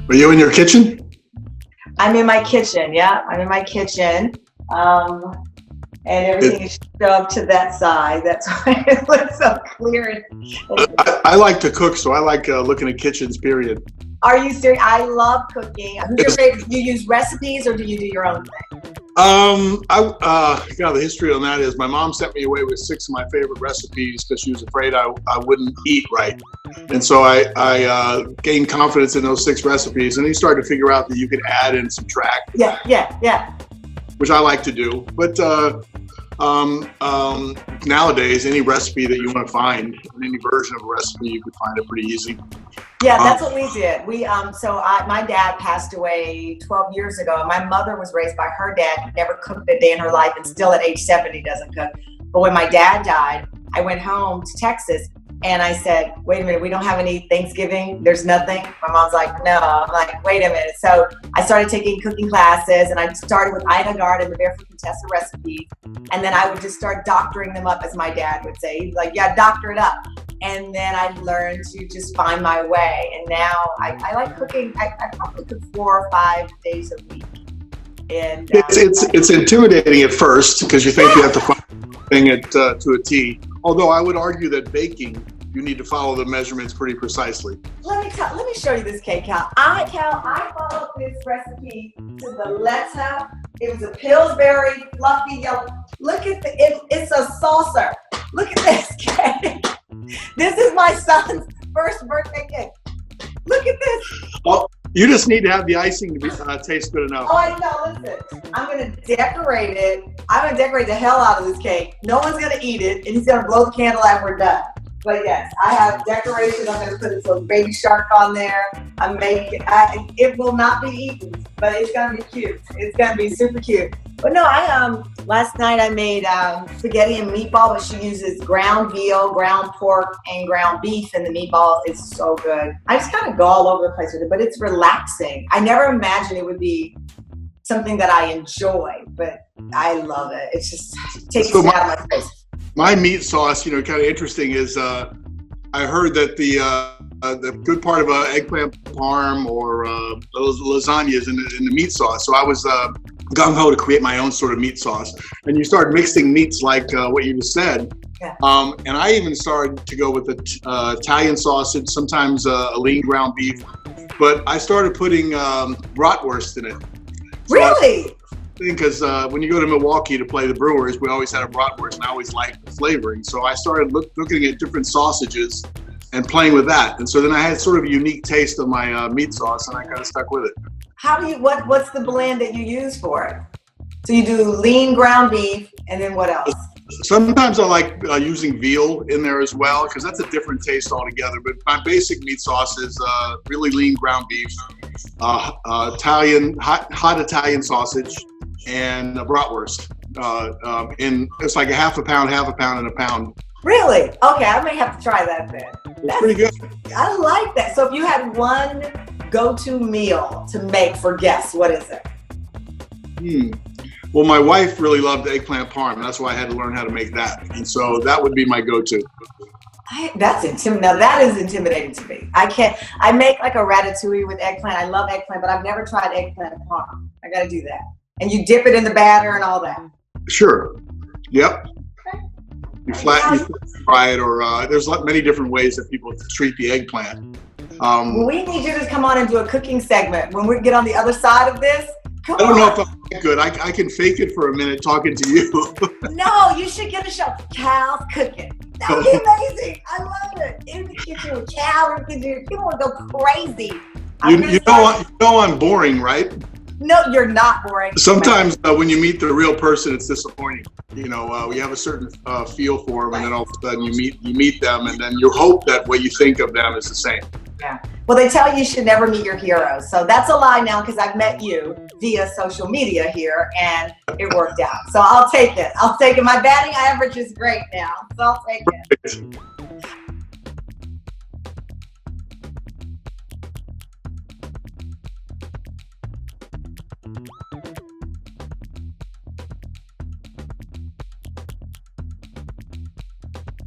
Are you in your kitchen? I'm in my kitchen. Yeah, I'm in my kitchen. And everything is shoved to that side. That's why it looks so clear. I like to cook, so I like looking at kitchens, period. Are you serious? I love cooking. Who's your favorite? Do you use recipes or do you do your own thing? The history on that is my mom sent me away with 6 of my favorite recipes because she was afraid I wouldn't eat right. And so I gained confidence in those 6 recipes, and then you started to figure out that you could add and subtract. Yeah. Which I like to do. But nowadays, any recipe that you want to find, any version of a recipe, you can find it pretty easy. Yeah, that's what we did. My dad passed away 12 years ago, and my mother was raised by her dad, who never cooked a day in her life, and still at age 70 doesn't cook. But when my dad died, I went home to Texas, and I said, wait a minute, we don't have any Thanksgiving? There's nothing? My mom's like, no. I'm like, wait a minute. So I started taking cooking classes, and I started with Ina Gard and the Barefoot Contessa recipes. And then I would just start doctoring them up, as my dad would say. He's like, yeah, doctor it up. And then I learned to just find my way. And now I like cooking. I probably cook 4 or 5 days a week. And it's intimidating at first because you think you have to find thing to a T. Although I would argue that baking, you need to follow the measurements pretty precisely. Let me show you this cake, Cal. I followed this recipe to the letter. It was a Pillsbury fluffy yellow. Look at it's a saucer. Look at this cake. This is my son's first birthday cake. Look at this. Well, you just need to have the icing to taste good enough. Oh, I know. Listen, I'm going to decorate it. I'm going to decorate the hell out of this cake. No one's going to eat it, and he's going to blow the candle after we're done. But yes, I have decoration. I'm going to put some baby shark on there. It will not be eaten, but it's going to be cute. It's going to be super cute. But no, last night I made spaghetti and meatball, but she uses ground veal, ground pork, and ground beef, and the meatball is so good. I just kind of go all over the place with it, but it's relaxing. I never imagined it would be something that I enjoy, but I love it. It takes me out of my face. My meat sauce, kind of interesting is I heard that the good part of eggplant parm or lasagna is in the meat sauce. So I was gung-ho to create my own sort of meat sauce. And you start mixing meats like what you just said. Yeah. And I even started to go with the Italian sausage, sometimes a lean ground beef. But I started putting bratwurst in it. Really? Because when you go to Milwaukee to play the Brewers, we always had a bratwurst, and I always liked the flavoring. So I started looking at different sausages and playing with that. And so then I had sort of a unique taste of my meat sauce, and I kind of stuck with it. What's the blend that you use for it? So you do lean ground beef, and then what else? Sometimes I like using veal in there as well, because that's a different taste altogether. But my basic meat sauce is really lean ground beef, Italian hot Italian sausage, and a bratwurst. It's like a half a pound, and a pound. Really? Okay, I may have to try that then. It's pretty good. I like that. So if you had one go-to meal to make for guests, what is it? Well, my wife really loved eggplant parm. That's why I had to learn how to make that. And so that would be my go-to. That's intimidating. Now that is intimidating to me. I make like a ratatouille with eggplant. I love eggplant, but I've never tried eggplant parm. I got to do that. And you dip it in the batter and all that. Sure. Yep. You fry it, or there's many different ways that people treat the eggplant. We need you to come on and do a cooking segment when we get on the other side of this. I don't know if I'm good. I can fake it for a minute talking to you. No, you should get a show. Cal's Cooking. That would be amazing. I love it. In the kitchen with Cal Ripken Jr. People would go crazy. You know I'm boring, right? No, you're not boring. Sometimes when you meet the real person, it's disappointing. We have a certain feel for them, and then all of a sudden you meet them, and then you hope that what you think of them is the same. Yeah. Well, they tell you should never meet your heroes. So that's a lie now, because I've met you via social media here, and it worked out. So I'll take it. My batting average is great now, so I'll take it.